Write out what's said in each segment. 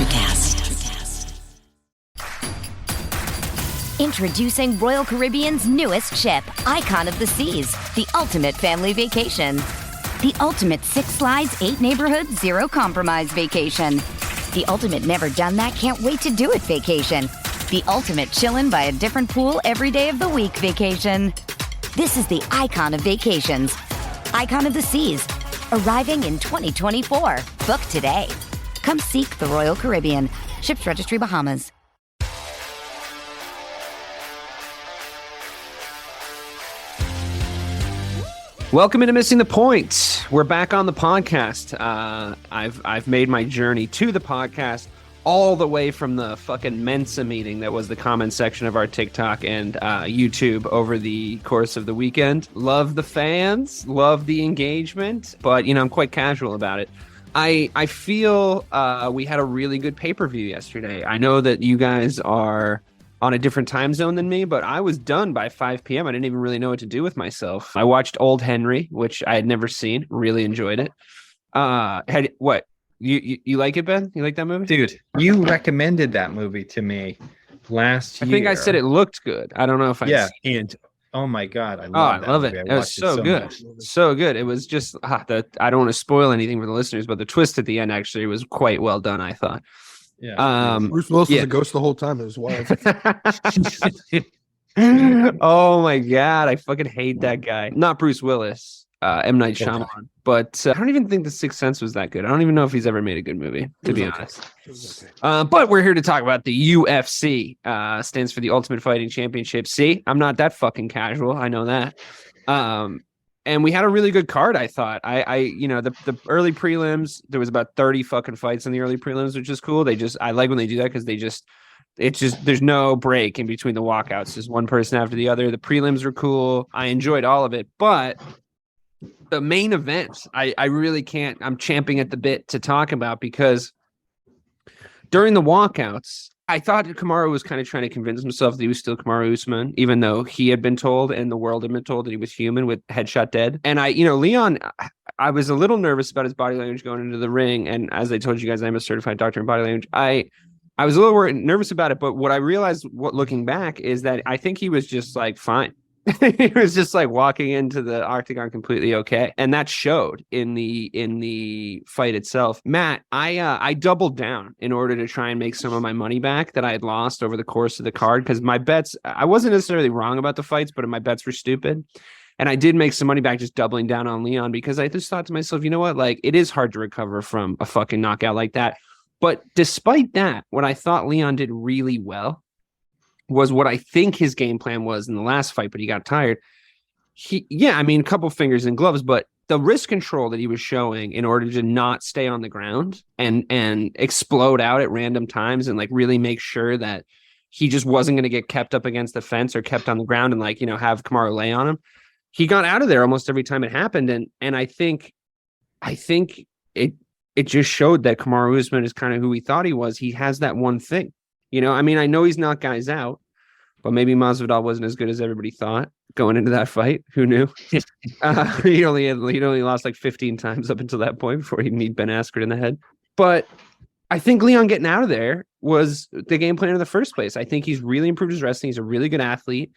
Electrocast. Introducing Royal Caribbean's newest ship, Icon of the Seas, the ultimate family vacation. The ultimate 6 slides, 8 neighborhoods, 0 compromise vacation. The ultimate never done that, can't wait to do it vacation. The ultimate chillin' by a different pool every day of the week vacation. This is the Icon of Vacations. Icon of the Seas, arriving in 2024. Book today. Come seek the Royal Caribbean. Ships Registry, Bahamas. Welcome into Missing the Point. We're back on the podcast. I've made my journey to the podcast all the way from the fucking Mensa meeting that was the comment section of our TikTok and YouTube over the course of the weekend. Love the fans, love the engagement, but I'm quite casual about it. I feel we had a really good pay-per-view yesterday. I know that you guys are on a different time zone than me, but I was done by 5 p.m. I didn't even really know what to do with myself. I watched Old Henry, which I had never seen. Really enjoyed it. What? You like it, Ben? You like that movie? Dude, you recommended that movie to me last year. I think I said it looked good. I don't know if I... Yeah, and oh my God, I love it. It was so good. So good. It was just, I don't want to spoil anything for the listeners, but the twist at the end actually was quite well done, I thought. Yeah. Bruce Willis was a ghost the whole time. It was wild. Oh my God. I fucking hate that guy. Not Bruce Willis, M. Night Shyamalan. Okay. But I don't even think The Sixth Sense was that good. I don't even know if he's ever made a good movie, to be honest. But we're here to talk about the UFC. Stands for the Ultimate Fighting Championship. See, I'm not that fucking casual. I know that. And we had a really good card, I thought. The early prelims, there was about 30 fucking fights in the early prelims, which is cool. I like when they do that because there's no break in between the walkouts. Just one person after the other. The prelims were cool. I enjoyed all of it, but the main event, I really can't. I'm champing at the bit to talk about because during the walkouts, I thought Kamaru was kind of trying to convince himself that he was still Kamaru Usman, even though he had been told and the world had been told that he was human with headshot dead. And Leon, I was a little nervous about his body language going into the ring. And as I told you guys, I'm a certified doctor in body language. I was a little nervous about it. But what I realized, looking back, is that I think he was just like fine. He was just like walking into the octagon completely okay, and that showed in the fight itself. Matt, I doubled down in order to try and make some of my money back that I had lost over the course of the card, because my bets, I wasn't necessarily wrong about the fights, but my bets were stupid, and I did make some money back just doubling down on Leon, because I just thought to myself, you know what, like, it is hard to recover from a fucking knockout like that. But despite that, what I thought Leon did really well was what I think his game plan was in the last fight, but he got tired. A couple fingers in gloves, but the wrist control that he was showing in order to not stay on the ground and explode out at random times and like really make sure that he just wasn't going to get kept up against the fence or kept on the ground and have Kamaru lay on him. He got out of there almost every time it happened. And I think it just showed that Kamaru Usman is kind of who he thought he was. He has that one thing. I know he's knocked guys out, but maybe Masvidal wasn't as good as everybody thought going into that fight. Who knew? He'd only lost like 15 times up until that point before he'd meet Ben Askren in the head. But I think Leon getting out of there was the game plan in the first place. I think he's really improved his wrestling. He's a really good athlete.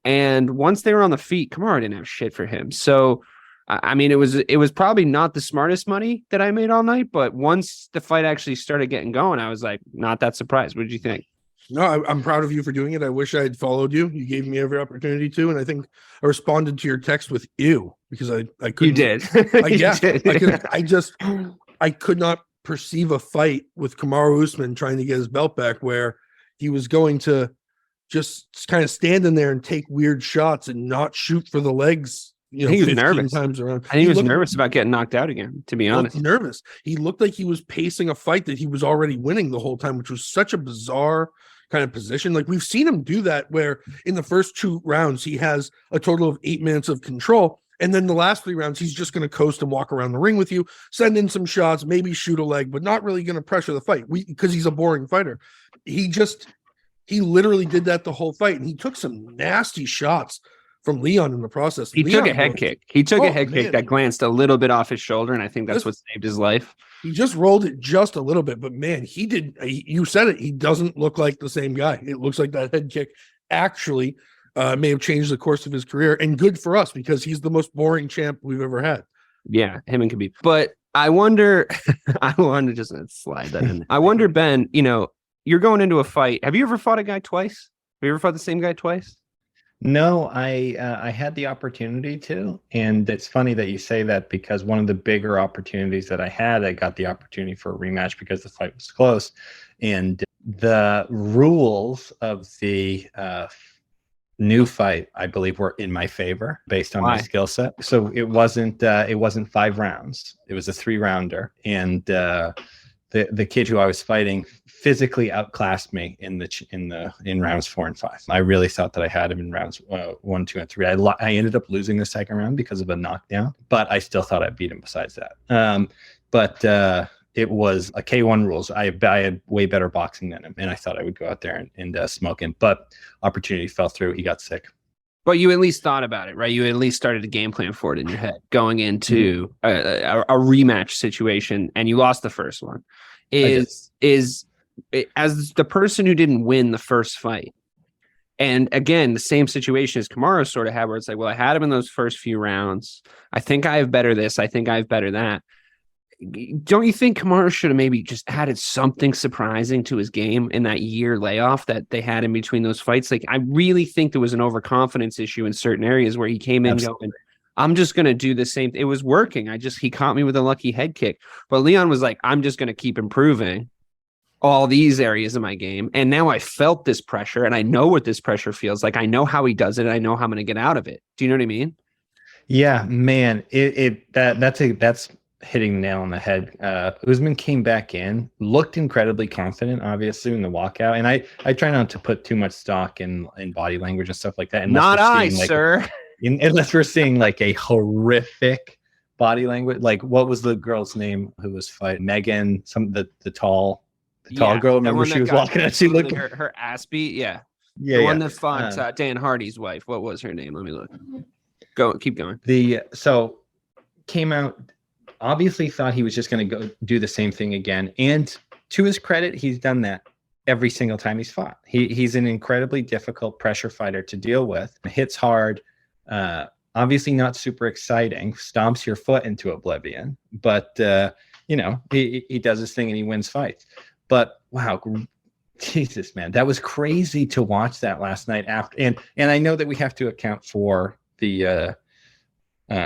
And once they were on the feet, Kamaru didn't have shit for him. So, it was probably not the smartest money that I made all night, but once the fight actually started getting going, I was like, not that surprised. What did you think? No, I'm proud of you for doing it. I wish I had followed you. You gave me every opportunity to, and I think I responded to your text with "ew" because I couldn't. You did. I could not perceive a fight with Kamaru Usman trying to get his belt back where he was going to just kind of stand in there and take weird shots and not shoot for the legs. He was nervous times around. And he was nervous about getting knocked out again, to be honest. Nervous. He looked like he was pacing a fight that he was already winning the whole time, which was such a bizarre kind of position. Like, we've seen him do that where in the first 2 rounds, he has a total of 8 minutes of control. And then the last 3 rounds, he's just going to coast and walk around the ring with you, send in some shots, maybe shoot a leg, but not really going to pressure the fight because he's a boring fighter. He literally did that the whole fight. And he took some nasty shots from Leon in the process. He Leon took a head was- kick. He took a head man. kick that glanced a little bit off his shoulder, and I think that's This- what saved his life. He just rolled it just a little bit, but man, you said it. He doesn't look like the same guy. It looks like that head kick actually may have changed the course of his career, and good for us because he's the most boring champ we've ever had. Yeah, him and Khabib. But I wonder, I want to just slide that in. I wonder, Ben, you're going into a fight. Have you ever fought a guy twice? Have you ever fought the same guy twice? No, I had the opportunity to, and it's funny that you say that because one of the bigger opportunities that I got the opportunity for a rematch because the fight was close, and the rules of the new fight, I believe, were in my favor based on my skill set. So it wasn't 5 rounds; it was a 3-rounder, and the kid who I was fighting physically outclassed me in rounds 4 and 5. I really thought that I had him in rounds 1, 2, and 3. I ended up losing the second round because of a knockdown, but I still thought I beat him besides that. But it was a K1 rules. I had way better boxing than him, and I thought I would go out there and smoke him. But opportunity fell through. He got sick. But you at least thought about it, right? You at least started a game plan for it in your head going into a rematch situation, and you lost the first one. As the person who didn't win the first fight, and again, the same situation as Kamaru sort of had, where it's like, well, I had him in those first few rounds. I think I have better this. I think I have better that. Don't you think Kamaru should have maybe just added something surprising to his game in that year layoff that they had in between those fights? Like, I really think there was an overconfidence issue in certain areas where he came in going, I'm just going to do the same. It was working. He caught me with a lucky head kick. But Leon was like, I'm just going to keep improving all these areas of my game. And now I felt this pressure and I know what this pressure feels like. I know how he does it. And I know how I'm going to get out of it. Do you know what I mean? Yeah, man. That's hitting the nail on the head. Usman came back in, looked incredibly confident, obviously, in the walkout. And I try not to put too much stock in body language and stuff like that. Not I, sir. Unless we're seeing like a horrific body language. Like, what was the girl's name who was fighting? Megan, the tall girl. Remember, she was walking out. She looked her ass beat. Yeah. Yeah. The one that fought Dan Hardy's wife. What was her name? Let me look. Keep going. So came out, obviously thought he was just going to go do the same thing again. And to his credit, he's done that every single time he's fought. He's an incredibly difficult pressure fighter to deal with. Hits hard. Obviously not super exciting. Stomps your foot into oblivion. But he does his thing and he wins fights. But wow, Jesus, man, that was crazy to watch that last night after. And I know that we have to account for the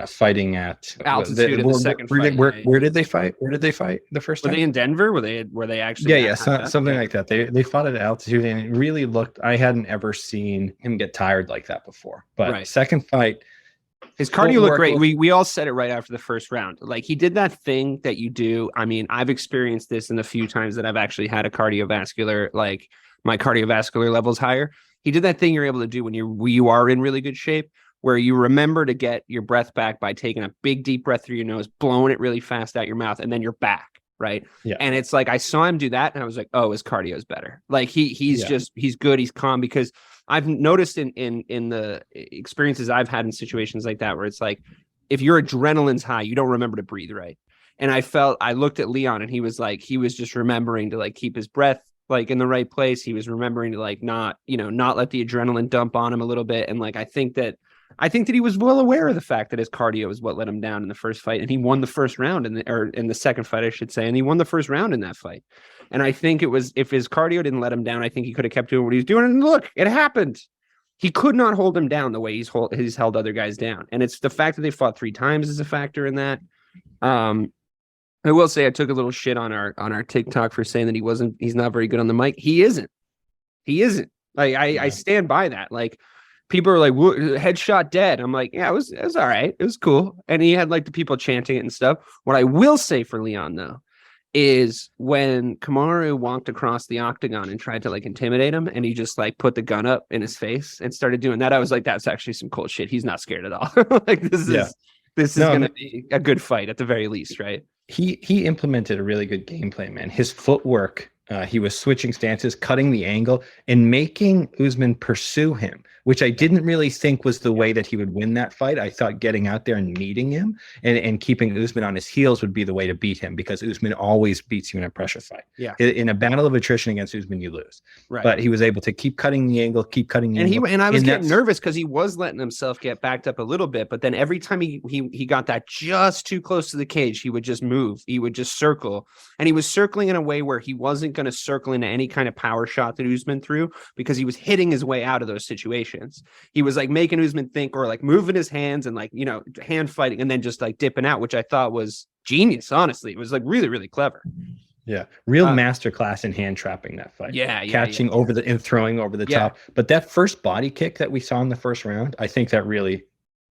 fighting at altitude in the second fight. Where did they fight? Where did they fight the first time? Were they in Denver? Were they actually? Yeah, something like that. They fought at altitude, and it really looked. I hadn't ever seen him get tired like that before. But second fight, his cardio looked great. We all said it right after the first round. Like, he did that thing that you do. I mean, I've experienced this in the few times that I've actually had a cardiovascular, like my cardiovascular levels higher. He did that thing you're able to do when you are in really good shape, where you remember to get your breath back by taking a big deep breath through your nose, blowing it really fast out your mouth, and then you're back, right? Yeah. And it's like, I saw him do that, and I was like, oh, his cardio is better. Like, he's good, he's calm, because I've noticed in the experiences I've had in situations like that, where it's like, if your adrenaline's high, you don't remember to breathe right. And I looked at Leon, and he was just remembering to like keep his breath like in the right place. He was remembering to like not let the adrenaline dump on him a little bit. And like, I think that he was well aware of the fact that his cardio is what let him down in the first fight, and he won the first round in the second fight, I should say, and he won the first round in that fight. And I think it was, if his cardio didn't let him down, I think he could have kept doing what he was doing. And look, it happened. He could not hold him down the way he's held other guys down. And it's the fact that they fought 3 times is a factor in that. I will say I took a little shit on our TikTok for saying that he's not very good on the mic. He isn't. Like, I stand by that. Like, people are like, headshot dead. I'm like, yeah, it was all right. It was cool. And he had like the people chanting it and stuff. What I will say for Leon, though, is when Kamaru walked across the octagon and tried to like intimidate him, and he just like put the gun up in his face and started doing that, I was like, that's actually some cool shit. He's not scared at all. Like, this is going to be a good fight at the very least, right? He implemented a really good game plan, man. His footwork He was switching stances, cutting the angle, and making Usman pursue him, which I didn't really think was the way that he would win that fight. I thought getting out there and meeting him and keeping Usman on his heels would be the way to beat him, because Usman always beats you in a pressure fight. Yeah. In a battle of attrition against Usman, you lose. Right. But he was able to keep cutting the angle, And I was getting nervous because he was letting himself get backed up a little bit, but then every time he got that just too close to the cage, he would just move. He would just circle, and he was circling in a way where he wasn't going to circle into any kind of power shot that Usman threw, because he was hitting his way out of those situations. He was like making Usman think, or like moving his hands and like, hand fighting, and then just like dipping out, which I thought was genius. Honestly, it was like really, really clever. Yeah, real masterclass in hand trapping that fight. Catching over and throwing over the top. But that first body kick that we saw in the first round, I think that really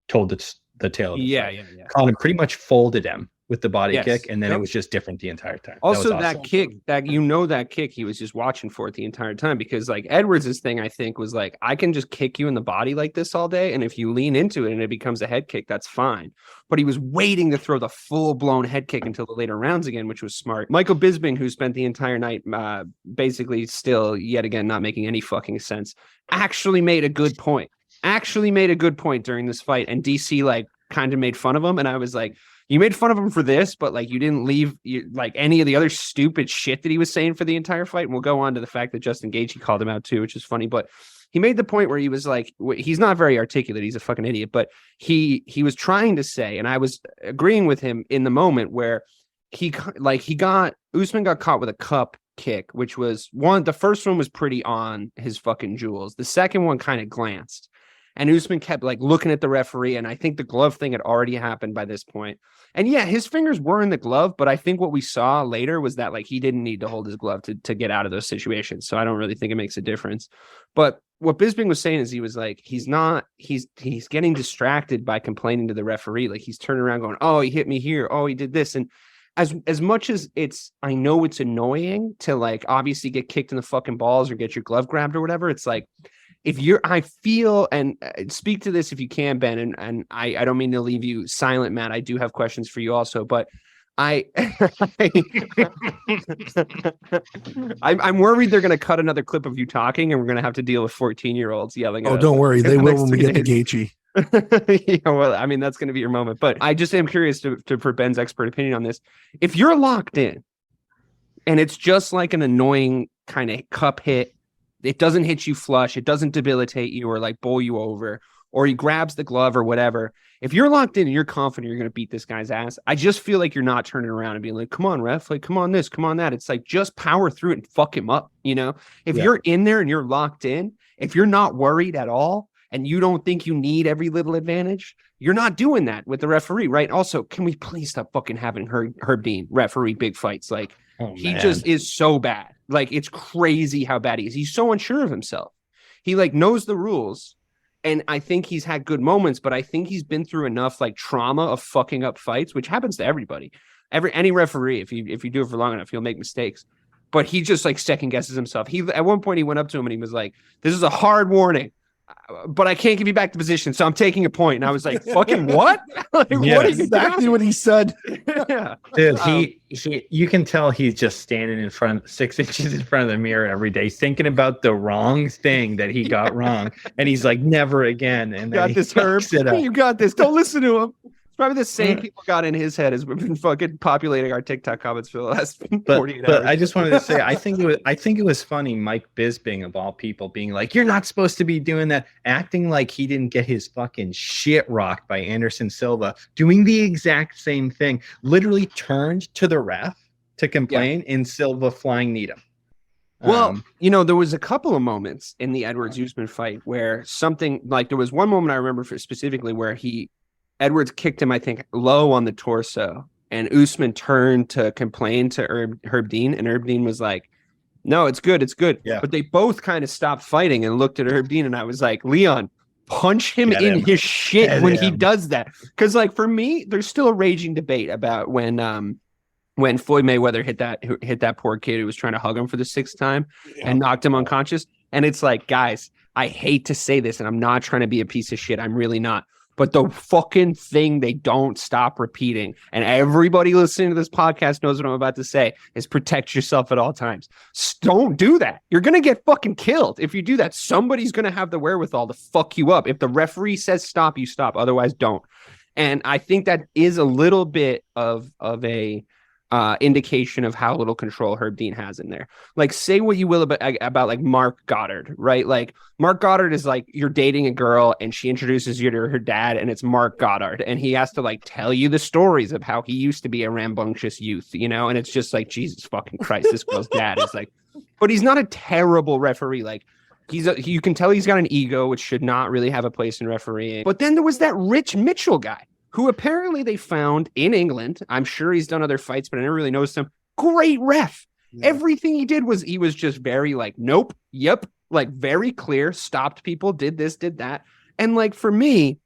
told the tale of the fight. Conor pretty much folded him with the body kick, and then it was just different the entire time. Also, that kick, that kick, he was just watching for it the entire time, because like Edwards' thing, I think, was like, I can just kick you in the body like this all day, and if you lean into it and it becomes a head kick, that's fine. But he was waiting to throw the full-blown head kick until the later rounds again, which was smart. Michael Bisping, who spent the entire night basically still, yet again, not making any fucking sense, actually made a good point. During this fight, and DC like kind of made fun of him, and I was like, you made fun of him for this, but like you didn't leave like any of the other stupid shit that he was saying for the entire fight. And we'll go on to the fact that Justin Gaethje called him out too, which is funny. But he made the point where he was like, he's not very articulate. He's a fucking idiot. But he was trying to say, and I was agreeing with him in the moment, where Usman got caught with a cup kick, which was the first one was pretty on his fucking jewels. The second one kind of glanced. And Usman kept like looking at the referee, and I think the glove thing had already happened by this point. And yeah, his fingers were in the glove, but I think what we saw later was that like he didn't need to hold his glove to get out of those situations. So I don't really think it makes a difference. But what Bisping was saying is he was like, he's getting distracted by complaining to the referee. Like he's turning around going, oh, he hit me here. Oh, he did this. And as much as I know it's annoying to like obviously get kicked in the fucking balls or get your glove grabbed or whatever, it's like, I feel, and speak to this if you can, Ben, and I don't mean to leave you silent, Matt. I do have questions for you also, but I'm worried they're going to cut another clip of you talking, and we're going to have to deal with 14-year-olds yelling. Oh, don't worry. They will when we get to Gaethje. Yeah, well, I mean, that's going to be your moment, but I just am curious for Ben's expert opinion on this. If you're locked in and it's just like an annoying kind of cup hit, it doesn't hit you flush, it doesn't debilitate you or like bowl you over, or he grabs the glove or whatever. If you're locked in and you're confident you're going to beat this guy's ass, I just feel like you're not turning around and being like, come on, ref, like, come on this, come on that. It's like, just power through it and fuck him up. If you're in there and you're locked in, if you're not worried at all and you don't think you need every little advantage, you're not doing that with the referee, right? Also, can we please stop fucking having Herb Dean referee big fights? Like, he just is so bad. Like, it's crazy how bad he is. He's so unsure of himself. He like knows the rules. And I think he's had good moments, but I think he's been through enough like trauma of fucking up fights, which happens to everybody. Any referee, if you do it for long enough, you'll make mistakes. But he just like second guesses himself. At one point he went up to him and he was like, "This is a hard warning, but I can't give you back the position, so I'm taking a point." And I was like, "Fucking what?" Like, yeah, what exactly what he said. Yeah, dude, you can tell he's just standing in front, 6 inches in front of the mirror every day, thinking about the wrong thing that he got wrong, and he's like, "Never again." And got this, Herb. You got this. Don't listen to him. It's probably the same people got in his head as we've been fucking populating our TikTok comments for the last 48 hours. But I just wanted to say, I think it was funny, Mike Bisping of all people being like, "You're not supposed to be doing that," acting like he didn't get his fucking shit rocked by Anderson Silva, doing the exact same thing, literally turned to the ref to complain, and Silva flying kneed him. Well, there was a couple of moments in the Edwards-Usman fight where something like, there was one moment I remember specifically where Edwards kicked him, I think, low on the torso, and Usman turned to complain to Herb Dean, and Herb Dean was like, "No, it's good, it's good." Yeah. But they both kind of stopped fighting and looked at Herb Dean, and I was like, "Leon, punch him in his shit when he does that." Because, like, for me, there's still a raging debate about when Floyd Mayweather hit that poor kid who was trying to hug him for the 6th time and knocked him unconscious. And it's like, guys, I hate to say this, and I'm not trying to be a piece of shit. I'm really not. But the fucking thing they don't stop repeating, and everybody listening to this podcast knows what I'm about to say, is protect yourself at all times. Don't do that. You're going to get fucking killed. If you do that, somebody's going to have the wherewithal to fuck you up. If the referee says stop, you stop. Otherwise, don't. And I think that is a little bit of a indication of how little control Herb Dean has in there. Like, say what you will about like Mark Goddard, right? Like, Mark Goddard is like, you're dating a girl and she introduces you to her dad, and it's Mark Goddard, and he has to like tell you the stories of how he used to be a rambunctious youth, you know? And it's just like, Jesus fucking Christ, this girl's dad is like, but he's not a terrible referee. Like, you can tell he's got an ego, which should not really have a place in refereeing. But then there was that Rich Mitchell guy, who apparently they found in England. I'm sure he's done other fights, but I never really noticed him. Great ref. Yeah. Everything he did was, he was just very like, nope, yep, like very clear, stopped people, did this, did that. And like, for me,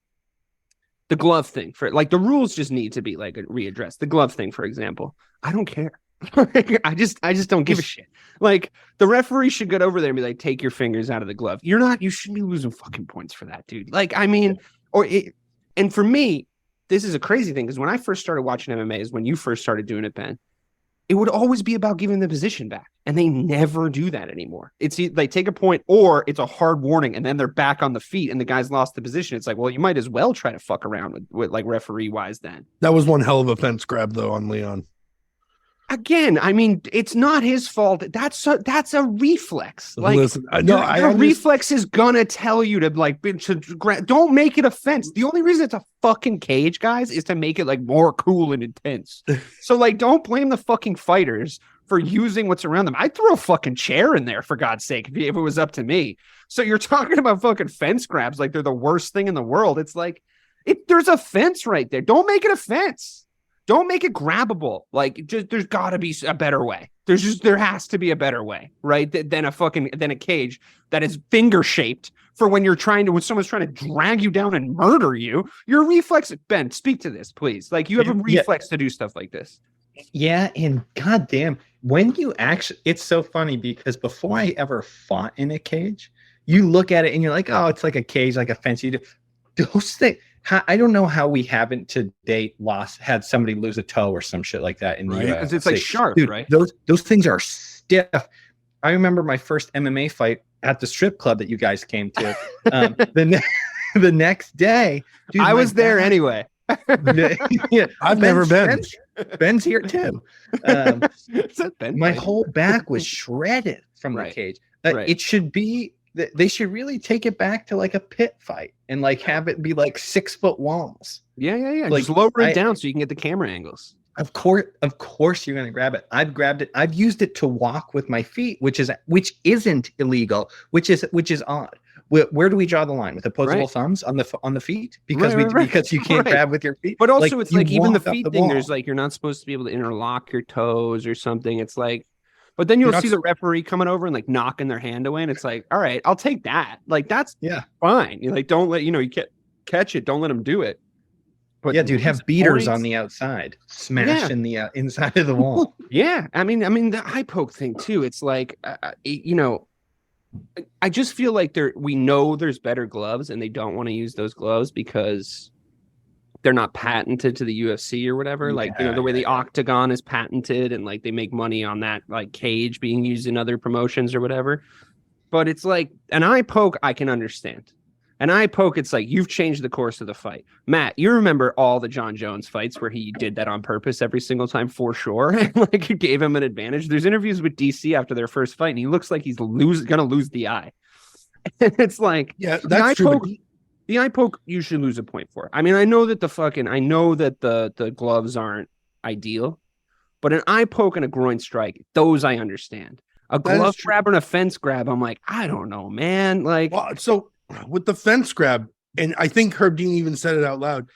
the glove thing, for like, the rules just need to be like readdressed. The glove thing, for example, I don't care. I just don't give a shit. Like, the referee should get over there and be like, take your fingers out of the glove. You shouldn't be losing fucking points for that, dude. Like, I mean, and for me, this is a crazy thing, because when I first started watching MMA is when you first started doing it, Ben. It would always be about giving the position back, and they never do that anymore. It's they take a point, or it's a hard warning, and then they're back on the feet, and the guy's lost the position. It's like, well, you might as well try to fuck around with like referee wise then. That was one hell of a fence grab though on Leon. Again, I mean, it's not his fault. That's a reflex. Like, listen, your reflex is gonna tell you to like, don't make it a fence. The only reason it's a fucking cage, guys, is to make it like more cool and intense. So like, don't blame the fucking fighters for using what's around them. I'd throw a fucking chair in there, for God's sake, if it was up to me. So you're talking about fucking fence grabs like they're the worst thing in the world. It's like, there's a fence right there. Don't make it a fence. Don't make it grabbable. Like, just, there's got to be a better way. There has to be a better way, right? Than a cage that is finger shaped for when someone's trying to drag you down and murder you. Your reflex, Ben, speak to this, please. Like, you have a reflex to do stuff like this. Yeah, and goddamn, when you actually, it's so funny because before I ever fought in a cage, you look at it and you're like, oh, it's like a cage, like a fence. You do those things. I don't know how we haven't to date had somebody lose a toe or some shit like that in the US. Because it's like sharp, dude, right? Those things are stiff. I remember my first MMA fight at the strip club that you guys came to. The next day, dude, I was there anyway. Yeah, I've never been. Ben's here too. My whole back was shredded from the cage. It should be. They should really take it back to like a pit fight and like have it be like 6 foot walls. Yeah. Like, just lower it down so you can get the camera angles. Of course you're going to grab it. I've grabbed it. I've used it to walk with my feet, which isn't illegal, which is odd. Where do we draw the line with opposable thumbs on the feet? Because because you can't grab with your feet. But also, it's like even the feet thing. There's like, you're not supposed to be able to interlock your toes or something. It's like. But then you'll see the referee coming over and like knocking their hand away, and it's like, all right, I'll take that. Like, that's fine. You like, don't let you can't catch it. Don't let them do it. But yeah, dude, have beaters on the outside, smash in the inside of the wall. Yeah, I mean the eye poke thing too. It's like, I just feel like we know there's better gloves, and they don't want to use those gloves because they're not patented to the UFC or whatever. Like, the way the octagon is patented, and like they make money on that like cage being used in other promotions or whatever. But it's like an eye poke, I can understand. An eye poke, it's like, you've changed the course of the fight. Matt, you remember all the John Jones fights where he did that on purpose every single time, for sure. And like, it gave him an advantage. There's interviews with DC after their first fight, and he looks like he's gonna lose the eye. And it's like, yeah, that's true. The eye poke, you should lose a point for. I mean, I know that the gloves aren't ideal, but an eye poke and a groin strike, those I understand. A glove grab and a fence grab, I'm like, I don't know, man. Like, well, so with the fence grab, and I think Herb Dean even said it out loud,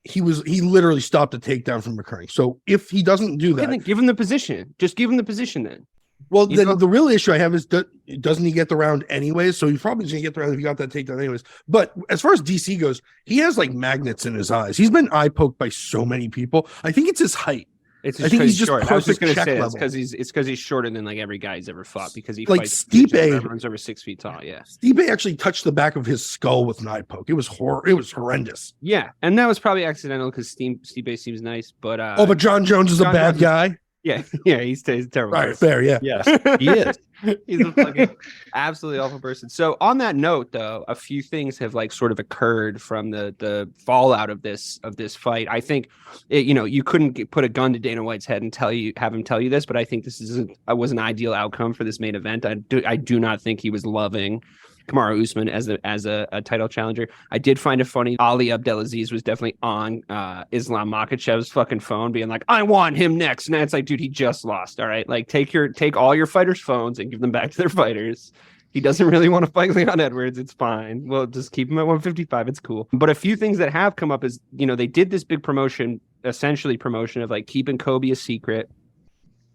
he literally stopped the takedown from occurring. So if he doesn't do that, give him the position. Just give him the position then. Well, then the real issue I have is, doesn't he get the round anyways? So he's probably going to get the round if he got that takedown anyways. But as far as DC goes, he has like magnets in his eyes. He's been eye poked by so many people. I think it's his height. It's I think he's just short. I was just perfect gonna check say level. it's because he's shorter than like every guy he's ever fought because he Like fights Stipe. everyone's over 6 feet tall. Yeah, Stipe actually touched the back of his skull with an eye poke. It was horrendous. yeah, and that was probably accidental because Stipe seems nice, but But John Jones is a bad guy. Yeah, he's terrible. Right, person. fair, yeah. Yes, he is. He's a fucking absolutely awful person. So on that note, though, a few things have like sort of occurred from the fallout of this fight. I think you couldn't put a gun to Dana White's head and have him tell you this, but I think this was an ideal outcome for this main event. I do not think he was loving Kamaru Usman as a title challenger. I did find it funny. Ali Abdelaziz was definitely on Islam Makhachev's fucking phone being like, I want him next. And it's like, dude, he just lost. All right. Like take all your fighters' phones and give them back to their fighters. He doesn't really want to fight Leon Edwards. It's fine. We'll just keep him at 155. It's cool. But a few things that have come up is, they did this big promotion of like keeping Kobe a secret,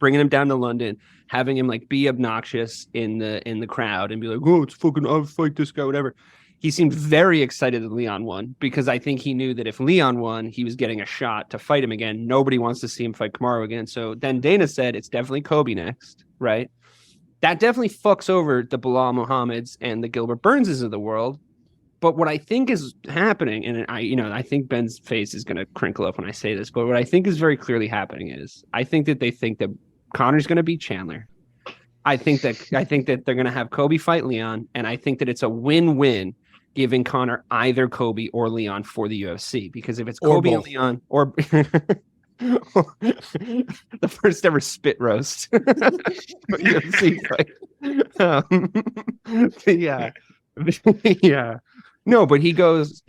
bringing him down to London, having him like be obnoxious in the crowd and be like, oh, it's fucking, I'll fight this guy, whatever. He seemed very excited that Leon won because I think he knew that if Leon won, he was getting a shot to fight him again. Nobody wants to see him fight Kamaru again. So then Dana said, it's definitely Kobe next, right? That definitely fucks over the Bilal Muhammad's and the Gilbert Burnses of the world. But what I think is happening, and I think Ben's face is going to crinkle up when I say this, but what I think is very clearly happening is I think that they think that Conor's going to beat Chandler. I think that they're going to have Kobe fight Leon, and I think that it's a win-win giving Conor either Kobe or Leon for the UFC, because if it's Kobe and Leon or the first ever spit roast UFC fight. Yeah. No, but he goes.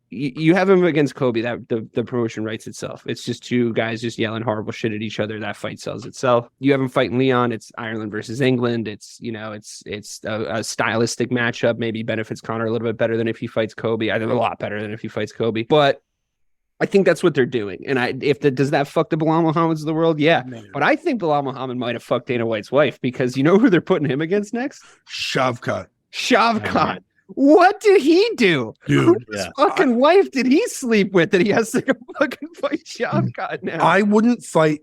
You have him against Kobe. That the promotion writes itself. It's just two guys just yelling horrible shit at each other. That fight sells itself. You have him fighting Leon. It's Ireland versus England. It's a stylistic matchup. Maybe benefits Conor a little bit better than if he fights Kobe. I think a lot better than if he fights Kobe. But I think that's what they're doing. And does that fuck the Bilal Muhammad's of the world? Yeah. Man. But I think Bilal Muhammad might have fucked Dana White's wife, because you know who they're putting him against next? Shavkat. What did he do? Dude, whose fucking wife did he sleep with that he has to fucking fight Shavkat now? I wouldn't fight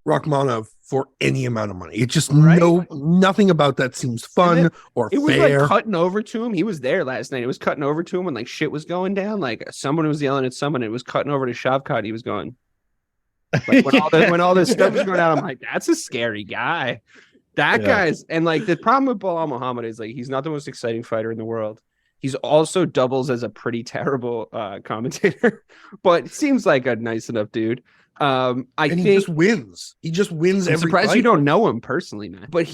Rakhmonov for any amount of money. It just nothing about that seems fun or fair. It was like cutting over to him. He was there last night. It was cutting over to him when like shit was going down. Like someone was yelling at someone. It was cutting over to Shavkat. He was going. Like when all this stuff was going on, I'm like, that's a scary guy. That guy's, and like the problem with Bilal Muhammad is like he's not the most exciting fighter in the world. He's also doubles as a pretty terrible commentator, but seems like a nice enough dude. I think he just wins. He just wins I'm every surprised fight. you don't know him personally, man. But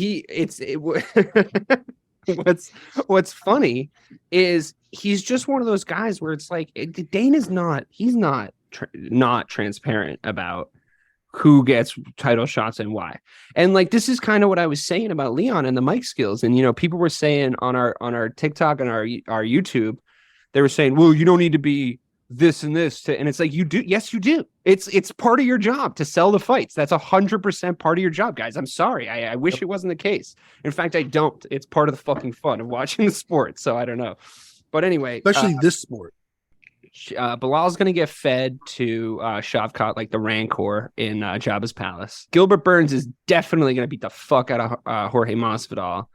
what's funny is he's just one of those guys where it's like Dana's not transparent about who gets title shots and why. And like this is kind of what I was saying about Leon and the mic skills. And people were saying on our TikTok and our YouTube, they were saying, well, you don't need to be this and this and it's like you do. Yes, you do. It's part of your job to sell the fights. That's 100% part of your job, guys. I'm sorry. I wish it wasn't the case. In fact, I don't. It's part of the fucking fun of watching the sport. So I don't know. But anyway, especially this sport. Bilal's going to get fed to Shavkat like the Rancor in Jabba's palace. Gilbert Burns is definitely going to beat the fuck out of Jorge Masvidal.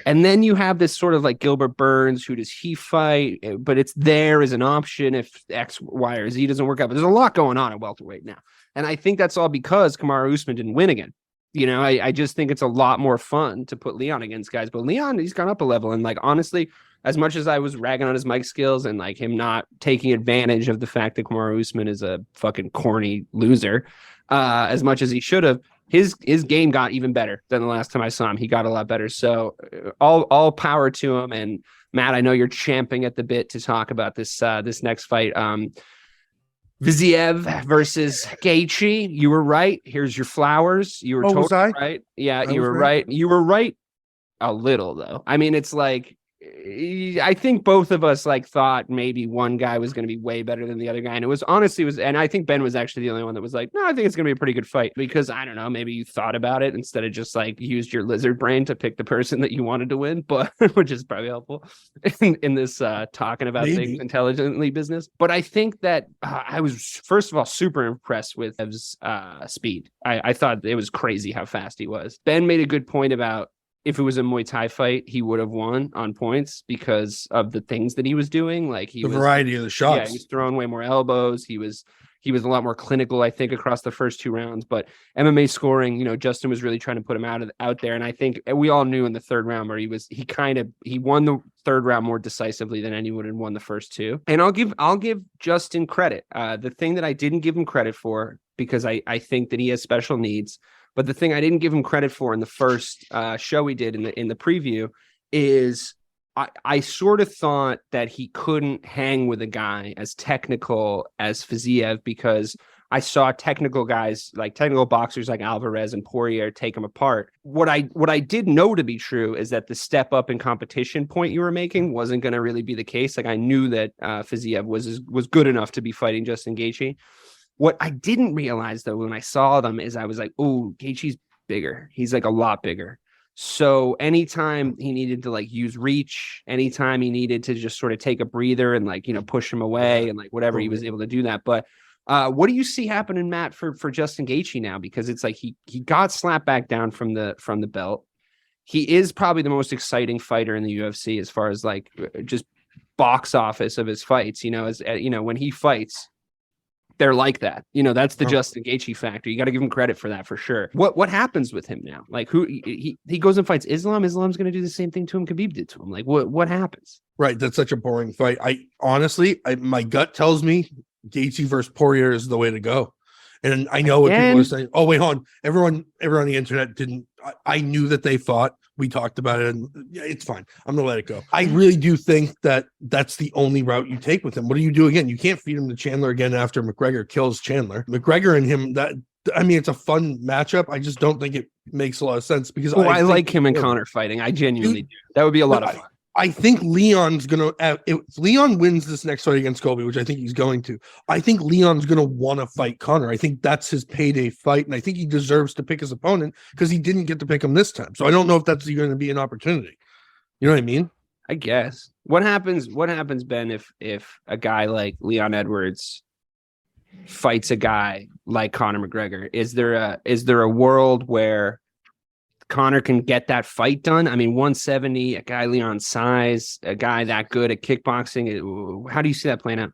And then you have this sort of like Gilbert Burns, who does he fight? But it's there as an option if X, Y, or Z doesn't work out. But there's a lot going on at welterweight now. And I think that's all because Kamaru Usman didn't win again. I just think it's a lot more fun to put Leon against guys. But Leon, he's gone up a level. And like, honestly, as much as I was ragging on his mic skills and like him not taking advantage of the fact that Kamaru Usman is a fucking corny loser, as much as he should have, his game got even better than the last time I saw him. He got a lot better. So all power to him. And Matt, I know you're champing at the bit to talk about this next fight. Fiziev versus Gaethje. You were right. Here's your flowers. You were totally right. Yeah, you were right. You were right a little though. I mean, it's like I think both of us like thought maybe one guy was going to be way better than the other guy. And it was honestly and I think Ben was actually the only one that was like, no, I think it's going to be a pretty good fight because I don't know, maybe you thought about it instead of just like used your lizard brain to pick the person that you wanted to win, but which is probably helpful in this talking about things intelligently business. But I think that I was, first of all, super impressed with Ev's speed. I thought it was crazy how fast he was. Ben made a good point about if it was a Muay Thai fight, he would have won on points because of the things that he was doing. Like the variety of the shots. Yeah, he was throwing way more elbows. He was a lot more clinical, I think, across the first 2 rounds. But MMA scoring, Justin was really trying to put him out there. And I think we all knew in the 3rd round where he won the 3rd round more decisively than anyone had won the first 2. And I'll give Justin credit. The thing that I didn't give him credit for, because I think that he has special needs. But the thing I didn't give him credit for in the first show we did in the preview is I sort of thought that he couldn't hang with a guy as technical as Fiziev because I saw technical guys, like technical boxers like Alvarez and Poirier, take him apart. What I did know to be true is that the step up in competition point you were making wasn't going to really be the case. Like I knew that Fiziev was good enough to be fighting Justin Gaethje. What I didn't realize, though, when I saw them is I was like, oh, Gaethje's bigger. He's like a lot bigger. So anytime he needed to like use reach, anytime he needed to just sort of take a breather and like, push him away and like whatever, he was able to do that. But what do you see happening, Matt, for Justin Gaethje now? Because it's like he got slapped back down from the belt. He is probably the most exciting fighter in the UFC as far as like just box office of his fights, when he fights. They're like that, that's the Justin Gaethje factor. You got to give him credit for that for sure. What happens with him now? Like he goes and fights Islam. Islam's going to do the same thing to him Khabib did to him. Like what happens? Right. That's such a boring fight. My gut tells me Gaethje versus Poirier is the way to go. And I know what people are saying. Oh, wait, hold on. Everyone on the internet didn't. I knew that they fought. We talked about it, and it's fine. I'm gonna let it go. I really do think that that's the only route you take with him. What do you do again? You can't feed him to Chandler again after McGregor kills Chandler. McGregor and him. It's a fun matchup. I just don't think it makes a lot of sense because I like him and Conor fighting. I genuinely do. That would be a lot of fun. I think Leon's going to, if Leon wins this next fight against Colby, which I think he's going to, I think Leon's going to want to fight Conor. I think that's his payday fight. And I think he deserves to pick his opponent because he didn't get to pick him this time. So I don't know if that's going to be an opportunity. You know what I mean? I guess. What happens, Ben, if a guy like Leon Edwards fights a guy like Conor McGregor? Is there a world where Conor can get that fight done? I mean, 170, a guy Leon's size, a guy that good at kickboxing. How do you see that playing out?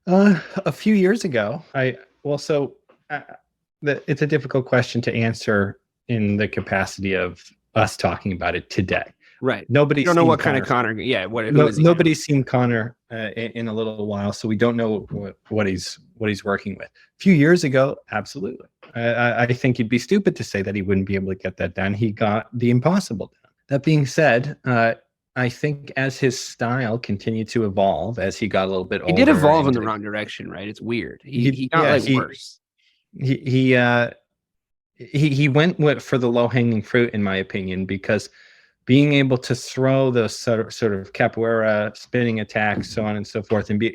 A few years ago, it's a difficult question to answer in the capacity of us talking about it today. Right. Nobody's don't know what kind of Conor. Yeah. Nobody's seen Conor in a little while, so we don't know what he's working with. A few years ago, absolutely. I think you'd be stupid to say that he wouldn't be able to get that done. He got the impossible done. That being said, I think as his style continued to evolve, as he got a little bit older, he did evolve in the wrong direction, right? It's weird. He got worse. He went for the low hanging fruit, in my opinion, because being able to throw those sort of capoeira spinning attacks, so on and so forth, and be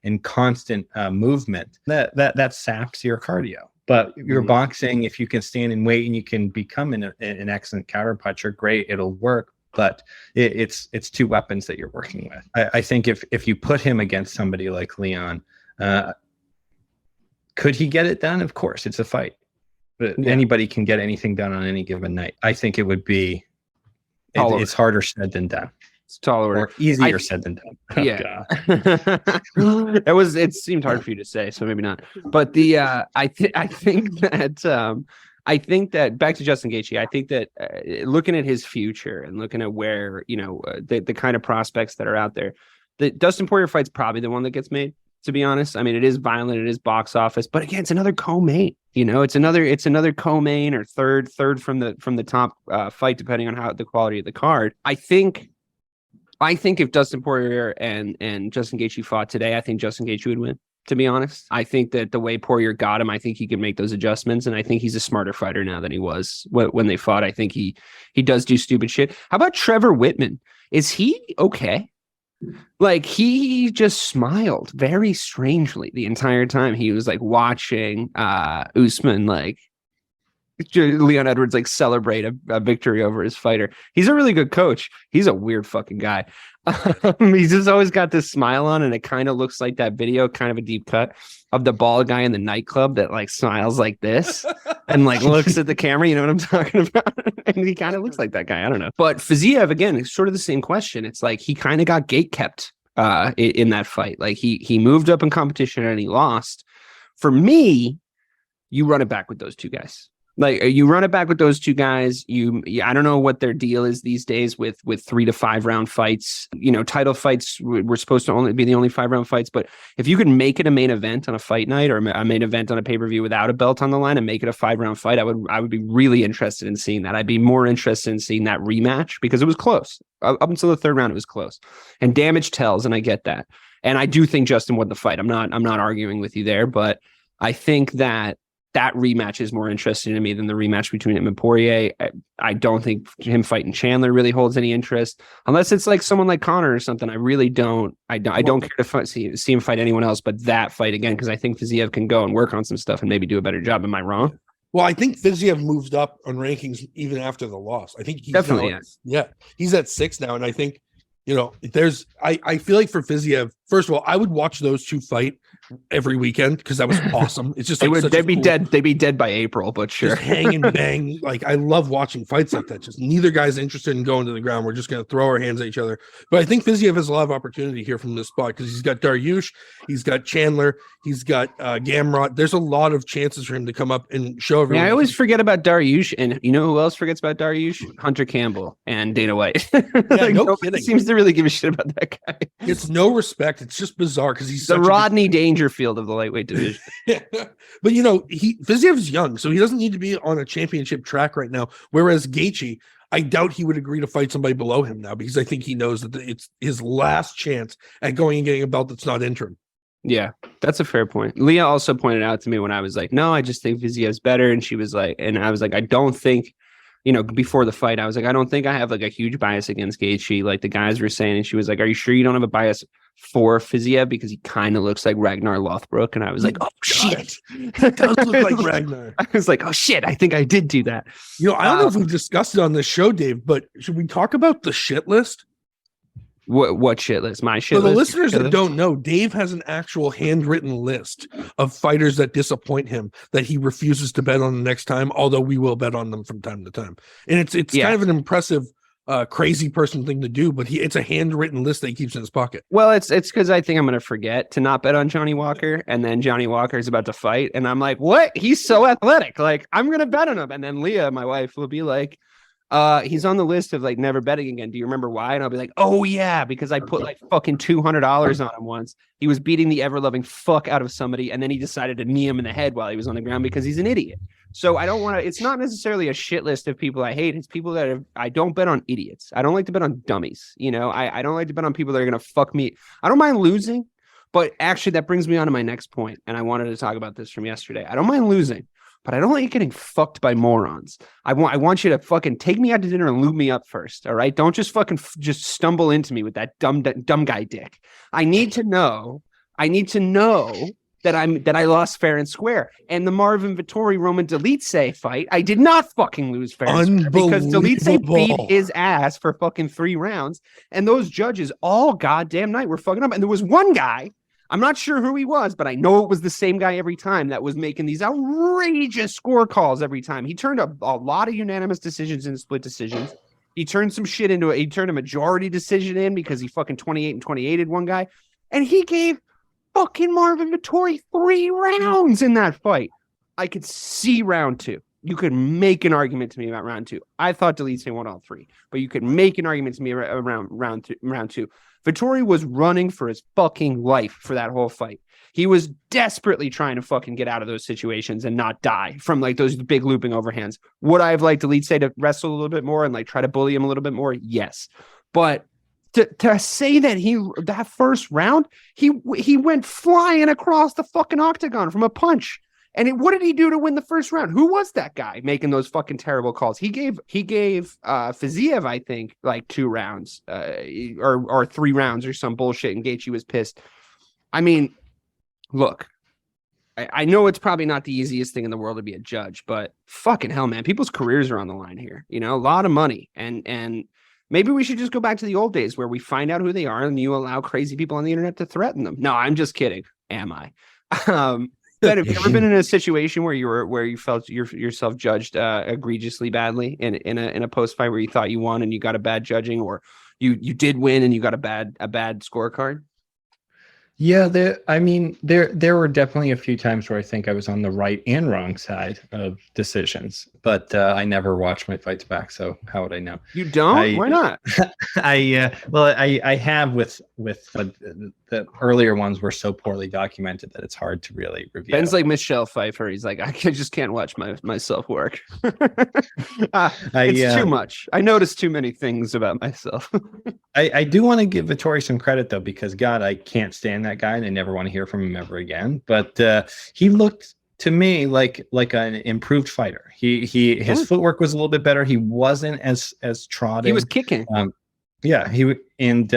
in constant movement, that saps your cardio. But your boxing, if you can stand and wait and you can become an excellent counter puncher, great, it'll work. But it's two weapons that you're working with. I think if you put him against somebody like Leon, could he get it done? Of course, it's a fight. But anybody can get anything done on any given night. I think it would be it's harder said than done. It's taller or easier said than done. It seemed hard for you to say, so maybe not. But I think that back to Justin Gaethje, I think that looking at his future and looking at where the kind of prospects that are out there, the Dustin Poirier fight's probably the one that gets made. To be honest, I mean, it is violent, it is box office, but again, it's another co-main. It's another co-main or third from the top fight, depending on how the quality of the card. I think if Dustin Poirier and Justin Gaethje fought today, I think Justin Gaethje would win. To be honest, I think that the way Poirier got him, I think he can make those adjustments, and I think he's a smarter fighter now than he was when they fought. I think he does do stupid shit. How about Trevor Whitman? Is he okay? Like, he just smiled very strangely the entire time he was like watching Usman, like Leon Edwards, like celebrate a victory over his fighter. He's a really good coach. He's a weird fucking guy. He's just always got this smile on, and it kind of looks like that video, kind of a deep cut of the bald guy in the nightclub that like smiles like this and like looks at the camera. You know what I'm talking about? And he kind of looks like that guy. I don't know. But Fiziev, again, it's sort of the same question. It's like he kind of got gate kept in that fight. Like he moved up in competition and he lost. For me, you run it back with those two guys. Like, you run it back with those two guys. I don't know what their deal is these days with 3 to 5 round fights. You know, title fights were supposed to only be the only 5 round fights. But if you could make it a main event on a fight night or a main event on a pay-per-view without a belt on the line and make it a 5 round fight, I would be really interested in seeing that. I'd be more interested in seeing that rematch because it was close. Up until the 3rd round, it was close. And damage tells, and I get that. And I do think Justin won the fight. I'm not arguing with you there, but I think that rematch is more interesting to me than the rematch between him and Poirier. I don't think him fighting Chandler really holds any interest, unless it's like someone like Conor or something. I really don't. I don't care to see him fight anyone else, but that fight again, because I think Fiziev can go and work on some stuff and maybe do a better job. Am I wrong? Well, I think Fiziev moved up on rankings even after the loss. I think he's definitely now, yeah, he's at 6 now, and I think, you know, I feel like for Fiziev, first of all, I would watch those two fight every weekend because that was awesome. It's just like they'd be dead by April, but sure. Just hang and bang. Like, I love watching fights like that. Just neither guy's interested in going to the ground. We're just going to throw our hands at each other. But I think Fiziev has a lot of opportunity here from this spot because he's got Dariush, he's got Chandler, he's got Gamrot. There's a lot of chances for him to come up and show everyone. Yeah, I always forget about Dariush, and you know who else forgets about Dariush? Hunter Campbell and Dana White. Yeah, like, no kidding. Seems to really give a shit about that guy. It's no respect. It's just bizarre because he's the Rodney Dangerfield of the lightweight division. Yeah. But you know, Fiziev's young, so he doesn't need to be on a championship track right now. Whereas Gaethje, I doubt he would agree to fight somebody below him now because I think he knows that it's his last chance at going and getting a belt that's not interim. Yeah, that's a fair point. Leah also pointed out to me when I was like, no, I just think Fiziev's better. And she was like, and I was like, I don't think, you know, before the fight, I was like, I don't think I have like a huge bias against Gaethje, like the guys were saying. And she was like, are you sure you don't have a bias for Fiziev because he kind of looks like Ragnar Lothbrok? And I was like, oh shit, he does look like Ragnar. I was like, oh shit, I think I did do that. You know, I don't know if we've discussed it on this show, Dave, but should we talk about the shit list? What shit list? My shit list? For the listeners that don't know, Dave has an actual handwritten list of fighters that disappoint him that he refuses to bet on the next time, although we will bet on them from time to time. And it's kind of an impressive crazy person thing to do, but it's a handwritten list that he keeps in his pocket. Well, it's because I think I'm going to forget to not bet on Johnny Walker, and then Johnny Walker is about to fight, and I'm like, what? He's so athletic. Like, I'm going to bet on him. And then Leah, my wife, will be like, he's on the list of like never betting again. Do you remember why? And I'll be like, oh yeah, because I put like fucking $200 on him once. He was beating the ever-loving fuck out of somebody, and then he decided to knee him in the head while he was on the ground because he's an idiot. So I don't want to. It's not necessarily a shit list of people I hate. It's people that I don't bet on idiots. I don't like to bet on dummies. You know, I don't like to bet on people that are gonna fuck me. I don't mind losing, but actually that brings me on to my next point, and I wanted to talk about this from yesterday. I don't mind losing, but I don't like getting fucked by morons. I want you to fucking take me out to dinner and lube me up first. All right. Don't just fucking just stumble into me with that dumb guy dick. I need to know that I lost fair and square. And the Marvin Vettori Roman Dolidze fight, I did not fucking lose fair and square because Dolidze beat his ass for fucking 3 rounds. And those judges all goddamn night were fucking up. And there was one guy, I'm not sure who he was, but I know it was the same guy every time that was making these outrageous score calls every time. He turned a lot of unanimous decisions into split decisions. He turned some shit into he turned a majority decision in because he fucking 28 and 28'd one guy. And he gave fucking Marvin Vettori 3 rounds in that fight. I could see round 2. You could make an argument to me about round 2. I thought Dolidze won all 3, but you could make an argument to me around round 2. Vettori was running for his fucking life for that whole fight. He was desperately trying to fucking get out of those situations and not die from like those big looping overhands. Would I have liked Dolidze to wrestle a little bit more and like try to bully him a little bit more? Yes. But to say that that first round, he went flying across the fucking octagon from a punch. And what did he do to win the first round? Who was that guy making those fucking terrible calls? He gave Fiziev, I think, like 2 rounds, or 3 rounds or some bullshit, and Gaethje was pissed. I mean, look, I know it's probably not the easiest thing in the world to be a judge, but fucking hell, man, people's careers are on the line here. You know, a lot of money, and maybe we should just go back to the old days where we find out who they are and you allow crazy people on the internet to threaten them. No, I'm just kidding. Am I? Ben, have you ever been in a situation where you felt yourself judged egregiously badly in a post fight where you thought you won and you got a bad judging, or you did win and you got a bad scorecard? Yeah, there were definitely a few times where I think I was on the right and wrong side of decisions, but I never watched my fights back, so how would I know? You don't? Why not? I have with the earlier ones were so poorly documented that it's hard to really review. Ben's like Michelle Pfeiffer. He's like, I just can't watch myself work. It's too much. I notice too many things about myself. I do want to give Vettori some credit though, because God, I can't stand that guy and I never want to hear from him ever again. But he looked to me like an improved fighter. His footwork was a little bit better. He wasn't as trotting. He was kicking. Yeah, he would, and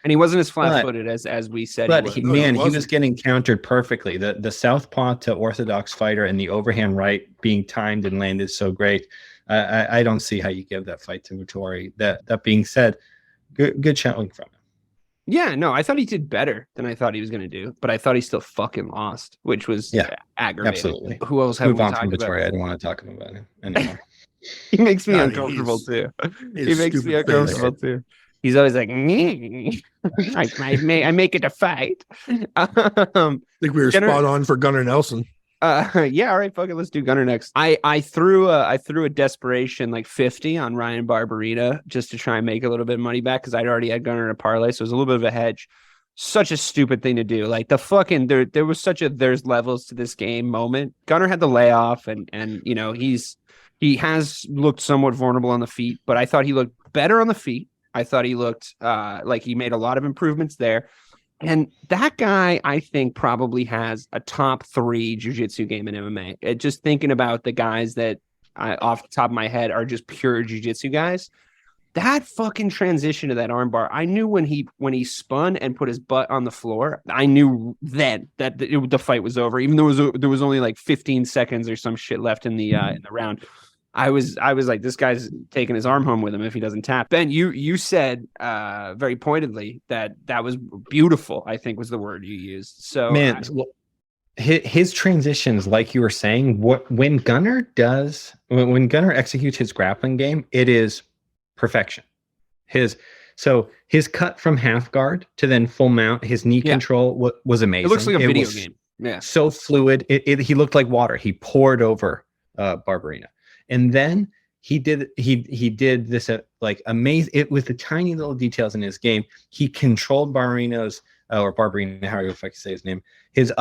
he wasn't as flat-footed as we said. But he was getting countered perfectly. The southpaw to orthodox fighter and the overhand right being timed and landed so great. I don't see how you give that fight to Vettori. That being said, good showing from him. Yeah, no, I thought he did better than I thought he was going to do, but I thought he still fucking lost, which was aggravating. Absolutely. Who else have Move we on talked from about? Vettori. I don't want to talk about him anymore. He makes me uncomfortable too. He makes me uncomfortable too. He's always like, I make it a fight. I think we were spot on for Gunnar Nelson. Yeah, all right, fuck it, let's do Gunnar next. I threw a desperation like 50 on Ryan Barberina just to try and make a little bit of money back because I'd already had Gunnar in a parlay, so it was a little bit of a hedge. Such a stupid thing to do. Like the fucking there was such a there's levels to this game moment. Gunnar had the layoff, and you know he has looked somewhat vulnerable on the feet, but I thought he looked better on the feet. I thought he looked like he made a lot of improvements there. And that guy, I think, probably has a top 3 jiu-jitsu game in MMA. Just thinking about the guys that off the top of my head are just pure jiu-jitsu guys. That fucking transition to that armbar, I knew when he spun and put his butt on the floor, I knew then that the fight was over. Even though there was only like 15 seconds or some shit left in the round. I was like, this guy's taking his arm home with him if he doesn't tap. Ben, you said very pointedly that was beautiful, I think was the word you used. So man, his transitions, like you were saying, when Gunnar executes his grappling game, it is perfection. His cut from half guard to then full mount, his knee control was amazing. It looks like a video game. Yeah, so fluid. He looked like water. He poured over Barberina. And then he did this like amazing. It was the tiny little details in his game. He controlled Barberina's or Barberina, how if I can say his name, his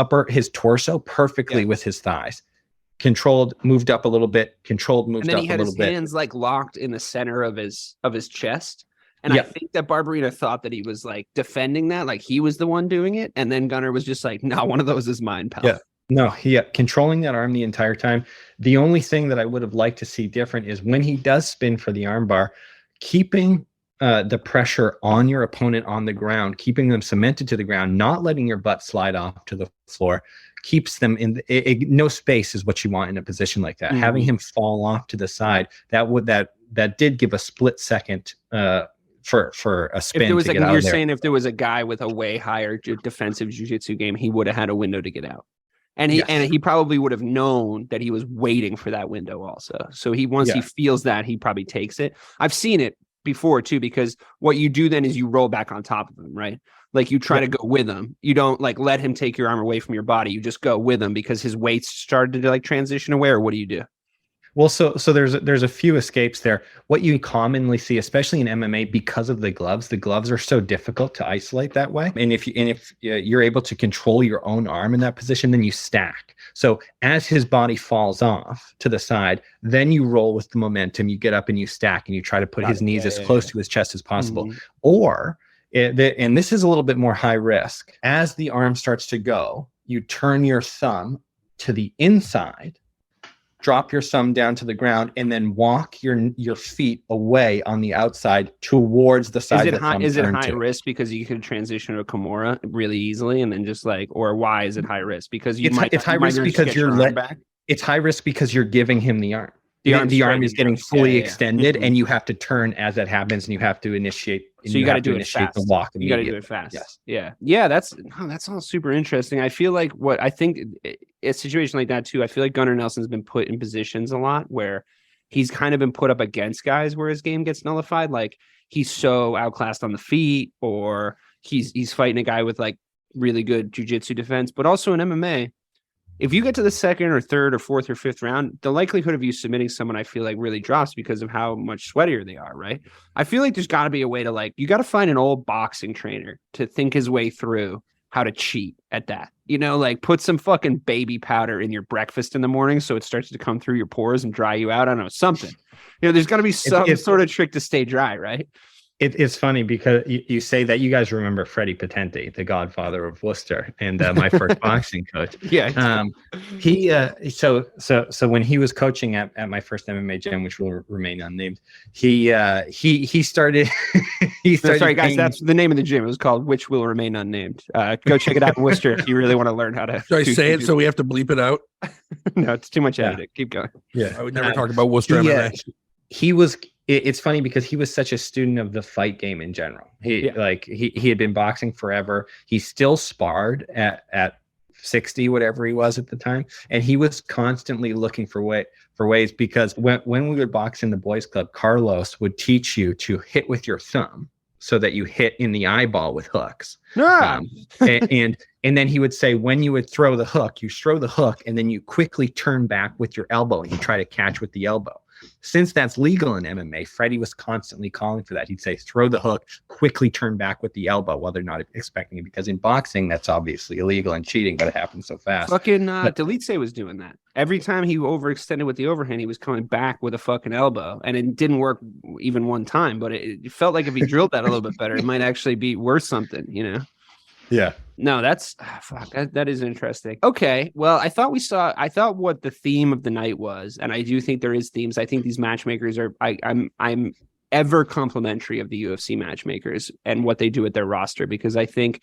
torso perfectly with his thighs. Controlled, moved up a little bit. Controlled, moved up a little bit. And then he had his hands like locked in the center of his chest. And I think that Barberina thought that he was like defending that, like he was the one doing it. And then Gunnar was just like, no, one of those is mine, pal. Yeah. No, controlling that arm the entire time. The only thing that I would have liked to see different is when he does spin for the armbar, keeping the pressure on your opponent on the ground, keeping them cemented to the ground, not letting your butt slide off to the floor, keeps them in no space is what you want in a position like that. Mm-hmm. Having him fall off to the side, that did give a split second for a spin. If there was to like, get out you're of there. saying if there was a guy with a way higher defensive jiu-jitsu game, he would have had a window to get out. And he probably would have known that he was waiting for that window also. So he feels that, he probably takes it. I've seen it before too, because what you do then is you roll back on top of him, right? Like you try to go with him. You don't like let him take your arm away from your body. You just go with him because his weight's started to like transition away, or what do you do? Well, so there's a few escapes there. What you commonly see, especially in MMA, because of the gloves are so difficult to isolate that way. And if you're able to control your own arm in that position, then you stack. So as his body falls off to the side, then you roll with the momentum. You get up and you stack, and you try to put his knees as close to his chest as possible. Mm-hmm. Or, and this is a little bit more high risk. As the arm starts to go, you turn your thumb to the inside, drop your thumb down to the ground, and then walk your feet away on the outside towards the side. Is it high risk because you could transition to a Kimura really easily, and then just like, or why is it high risk? Because it's high risk because it's high risk because you're giving him the arm. The arm is getting fully extended, and you have to turn as that happens, and you have to initiate. So you got to do it fast. The walk. You got to do it fast. Yes. Yeah. That's all super interesting. I feel like a situation like that too. I feel like Gunnar Nelson's been put in positions a lot where he's kind of been put up against guys where his game gets nullified. Like he's so outclassed on the feet, or he's fighting a guy with like really good jiu-jitsu defense, but also in MMA. If you get to the second or third or fourth or fifth round, the likelihood of you submitting someone, I feel like, really drops because of how much sweatier they are, right? I feel like there's got to be a way to you got to find an old boxing trainer to think his way through how to cheat at that. Put some fucking baby powder in your breakfast in the morning so it starts to come through your pores and dry you out. I don't know, something. There's got to be some sort of trick to stay dry, right? It's funny because you say that. You guys remember Freddie Patente, the godfather of Worcester, and my first boxing coach. Yeah. So when he was coaching at my first MMA gym, which will remain unnamed, he started. Sorry, guys. That's the name of the gym. It was called Which Will Remain Unnamed. Go check it out in Worcester if you really want to learn how to. Should I say it so we have to bleep it out? No, it's too much editing. Keep going. Yeah, I would never talk about Worcester MMA. He was. It's funny because he was such a student of the fight game in general. He had been boxing forever. He still sparred at 60, whatever he was at the time, and he was constantly looking for ways because when we would box in the boys club, Carlos would teach you to hit with your thumb so that you hit in the eyeball with hooks. And then he would say, when you would throw the hook, you throw the hook and then you quickly turn back with your elbow and you try to catch with the elbow. Since that's legal in MMA, Freddie was constantly calling for that. He'd say, throw the hook, quickly turn back with the elbow while they're not expecting it. Because in boxing, that's obviously illegal and cheating, but it happens so fast. Fucking Dolidze was doing that. Every time he overextended with the overhand, he was coming back with a fucking elbow. And it didn't work even one time, but it felt like if he drilled that a little bit better, it might actually be worth something, Yeah. No, that's that is interesting. Okay. Well, I thought what the theme of the night was, and I do think there is themes. I think these matchmakers are I'm ever complimentary of the UFC matchmakers and what they do with their roster, because I think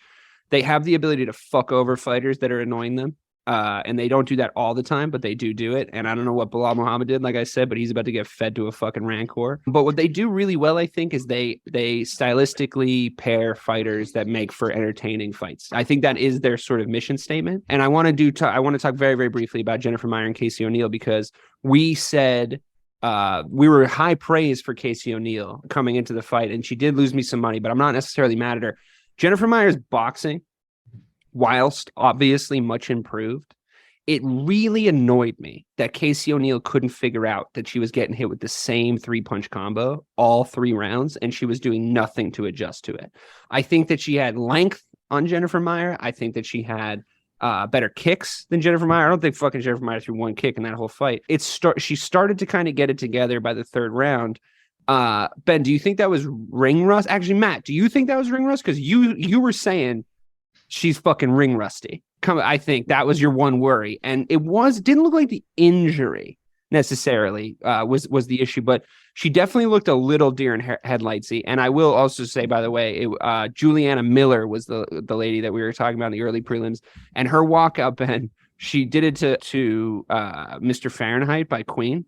they have the ability to fuck over fighters that are annoying them. And they don't do that all the time, but they do it. And I don't know what Bilal Muhammad did, like I said, but he's about to get fed to a fucking rancor. But what they do really well, I think, is they stylistically pair fighters that make for entertaining fights. I think that is their sort of mission statement. And I want to talk very, very briefly about Jennifer Maia and Casey O'Neill, because we said we were high praise for Casey O'Neill coming into the fight, and she did lose me some money, but I'm not necessarily mad at her. Jennifer Maia's boxing, whilst obviously much improved, it really annoyed me that Casey O'Neill couldn't figure out that she was getting hit with the same 3-punch combo all 3 rounds, and she was doing nothing to adjust to it. I think that she had length on Jennifer Maia. I think that she had better kicks than Jennifer Maia. I don't think fucking Jennifer Maia threw one kick in that whole fight. She started to kind of get it together by the 3rd round. Ben, do you think that was ring rust? Actually, Matt, do you think that was ring rust? Because you were saying she's fucking ring rusty. I think that was your one worry, and it didn't look like the injury necessarily was the issue, but she definitely looked a little deer in headlightsy. And I will also say, by the way, Juliana Miller was the lady that we were talking about in the early prelims, and her walkout, Ben, she did it to Mr. Fahrenheit by Queen.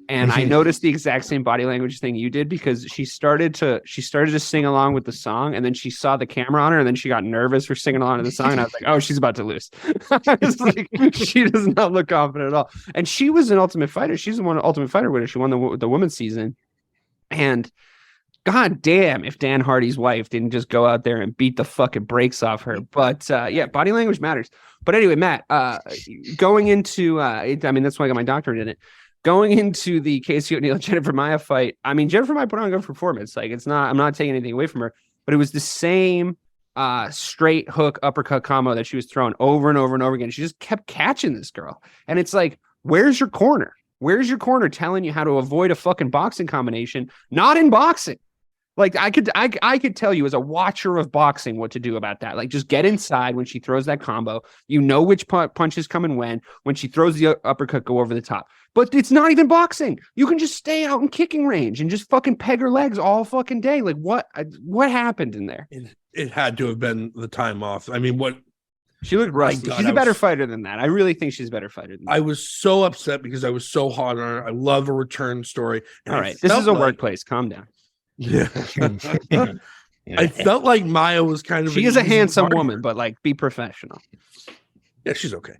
And I noticed the exact same body language thing you did, because she started to sing along with the song, and then she saw the camera on her, and then she got nervous for singing along to the song, and I was like, oh, she's about to lose. I was like, she does not look confident at all. And she was an Ultimate Fighter. She's the one Ultimate Fighter winner. She won the women's season. And god damn if Dan Hardy's wife didn't just go out there and beat the fucking brakes off her. But yeah, body language matters. But anyway, Matt, going into that's why I got my doctorate in it. Going into the Casey O'Neill Jennifer Maia fight, I mean, Jennifer Maia put on a good performance. Like, I'm not taking anything away from her, but it was the same straight hook uppercut combo that she was throwing over and over and over again. She just kept catching this girl. And it's like, where's your corner? Where's your corner telling you how to avoid a fucking boxing combination? Not in boxing. Like I could tell you as a watcher of boxing what to do about that. Like just get inside when she throws that combo. You know which punch is coming when she throws the uppercut, go over the top. But it's not even boxing. You can just stay out in kicking range and just fucking peg her legs all fucking day. Like what happened in there? It had to have been the time off. I mean, what she looked rusty. She's a better fighter than that. I really think she's a better fighter than that. I was so upset because I was so hot on her. I love a return story. All right, this is a workplace. Calm down. Yeah. I felt like Maia was kind of she is a handsome woman, but like be professional. Yeah, she's okay.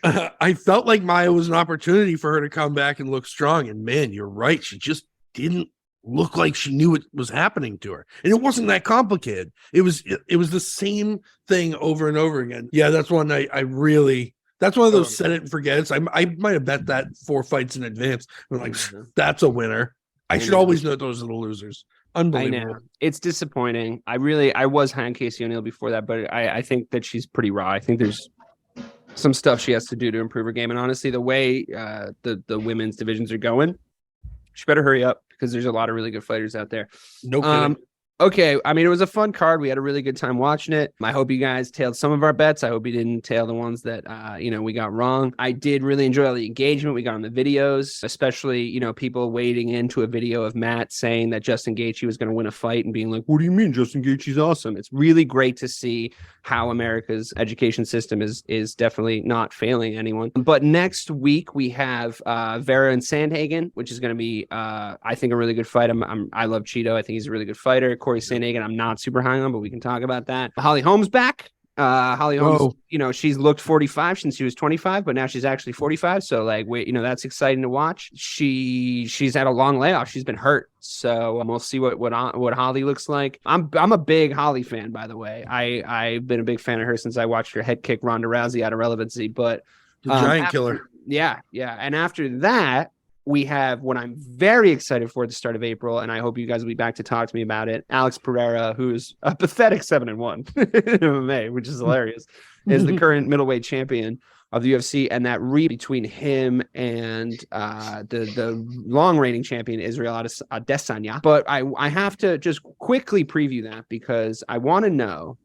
I felt like Maia was an opportunity for her to come back and look strong. And man, you're right. She just didn't look like she knew what was happening to her. And it wasn't that complicated. It was the same thing over and over again. Yeah, that's one that's one of those set it and forget it. I might have bet that 4 fights in advance. I'm like, that's a winner. I should always know those are the losers. Unbelievable. I know. It's disappointing. I was high on Casey O'Neill before that, but I think that she's pretty raw. I think there's some stuff she has to do to improve her game. And honestly, the way the women's divisions are going, she better hurry up because there's a lot of really good fighters out there. No kidding. Okay, I mean, it was a fun card. We had a really good time watching it. I hope you guys tailed some of our bets. I hope you didn't tail the ones that, we got wrong. I did really enjoy all the engagement we got on the videos, especially, people wading into a video of Matt saying that Justin Gaethje was going to win a fight and being like, what do you mean Justin Gaethje's awesome? It's really great to see how America's education system is definitely not failing anyone. But next week we have Vera and Sandhagen, which is going to be, I think, a really good fight. I love Cheeto. I think he's a really good fighter. Corey Sandhagen, I'm not super high on, but we can talk about that. Holly Holm's back. Holly Holmes, she's looked 45 since she was 25, but now she's actually 45. So that's exciting to watch. She's had a long layoff. She's been hurt. So we'll see what Holly looks like. I'm a big Holly fan, by the way. I've been a big fan of her since I watched her head kick Ronda Rousey out of relevancy, but giant killer. Yeah. And after that, we have what I'm very excited for at the start of April, and I hope you guys will be back to talk to me about it. Alex Pereira, who's a pathetic 7-1 in MMA, which is hilarious, is the current middleweight champion of the UFC, and that between him and the long reigning champion Israel Adesanya. But I have to just quickly preview that because I want to know: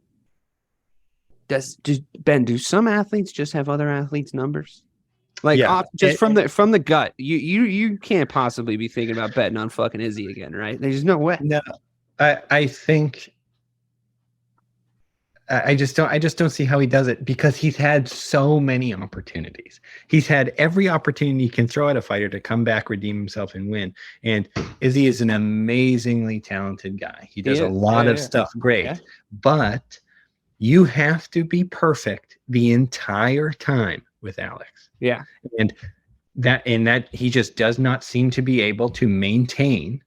do some athletes just have other athletes' numbers? From the gut, you can't possibly be thinking about betting on fucking Izzy again, right? There's no way. No, I think I just don't see how he does it because he's had so many opportunities. He's had every opportunity he can throw at a fighter to come back, redeem himself, and win. And Izzy is an amazingly talented guy. He does a lot of stuff great, but you have to be perfect the entire time with Alex. Yeah. And that he just does not seem to be able to maintain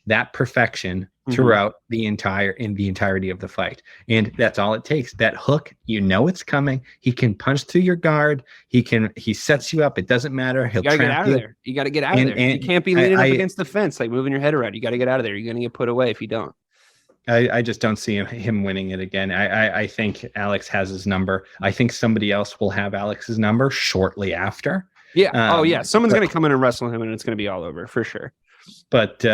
that perfection throughout the entirety of the fight. And that's all it takes. That hook, it's coming. He can punch through your guard. He sets you up. It doesn't matter. He'll get out of there. You got to get out of there. You can't be leaning up against the fence, like moving your head around. You got to get out of there. You're going to get put away if you don't. I just don't see him winning it again. I think Alex has his number. I think somebody else will have Alex's number shortly after. Yeah. Someone's going to come in and wrestle him, and it's going to be all over for sure. But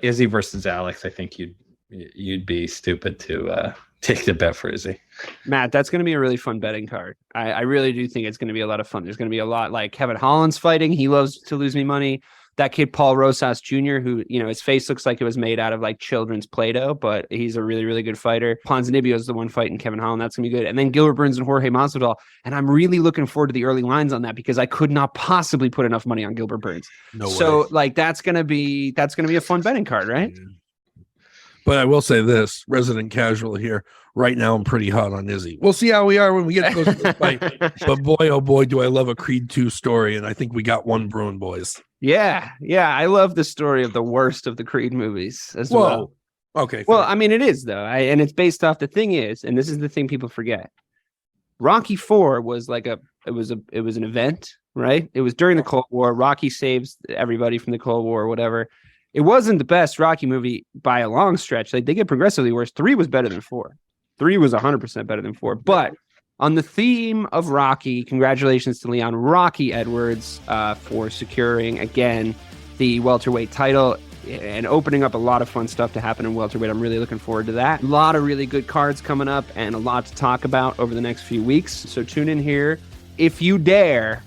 Izzy versus Alex, I think you'd be stupid to take the bet for Izzy. Matt, that's going to be a really fun betting card. I really do think it's going to be a lot of fun. There's going to be a lot like Kevin Holland's fighting. He loves to lose me money. That kid, Paul Rosas Jr., who, his face looks like it was made out of like children's Play-Doh, but he's a really, really good fighter. Ponzinibbio is the one fighting Kevin Holland. That's going to be good. And then Gilbert Burns and Jorge Masvidal. And I'm really looking forward to the early lines on that because I could not possibly put enough money on Gilbert Burns. No way. That's going to be a fun betting card, right? Yeah. But I will say this, resident casual here. Right now, I'm pretty hot on Izzy. We'll see how we are when we get close to the fight. But boy, oh boy, do I love a Creed 2 story. And I think we got one brewing, boys. Yeah. I love the story of the worst of the Creed movies as well. Okay. Well, I mean, it is, though. And it's based off the thing is, and this is the thing people forget. Rocky IV was like it was an event, right? It was during the Cold War. Rocky saves everybody from the Cold War or whatever. It wasn't the best Rocky movie by a long stretch. Like, they get progressively worse. 3 was better than 4. 3 was 100% better than 4. But on the theme of Rocky, congratulations to Leon Rocky Edwards for securing, again, the welterweight title. and opening up a lot of fun stuff to happen in welterweight. I'm really looking forward to that. A lot of really good cards coming up and a lot to talk about over the next few weeks. So tune in here if you dare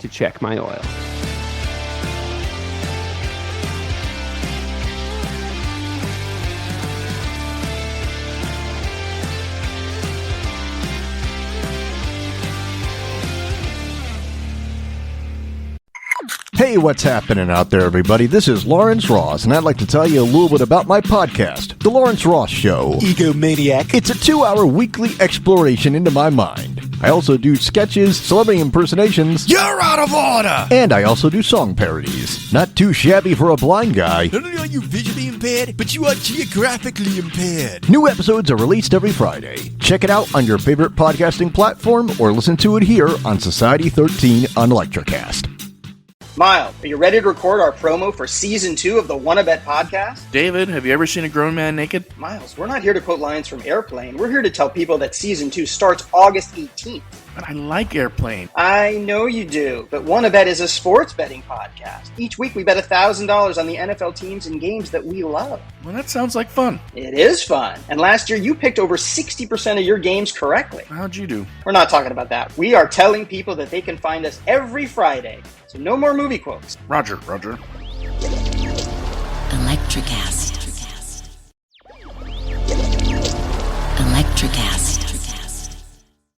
to check my oil. Hey, what's happening out there, everybody? This is Lawrence Ross, and I'd like to tell you a little bit about my podcast, The Lawrence Ross Show. Egomaniac. It's a 2-hour weekly exploration into my mind. I also do sketches, celebrity impersonations. You're out of order! And I also do song parodies. Not too shabby for a blind guy. Not only are you visually impaired, but you are geographically impaired. New episodes are released every Friday. Check it out on your favorite podcasting platform or listen to it here on Society 13 on Electrocast. Miles, are you ready to record our promo for Season 2 of the Wanna Bet podcast? David, have you ever seen a grown man naked? Miles, we're not here to quote lines from Airplane. We're here to tell people that Season 2 starts August 18th. But I like Airplane. I know you do, but Wanna Bet is a sports betting podcast. Each week we bet $1,000 on the NFL teams and games that we love. Well, that sounds like fun. It is fun. And last year you picked over 60% of your games correctly. How'd you do? We're not talking about that. We are telling people that they can find us every Friday. So no more movie quotes. Roger. Electrocast. Electrocast.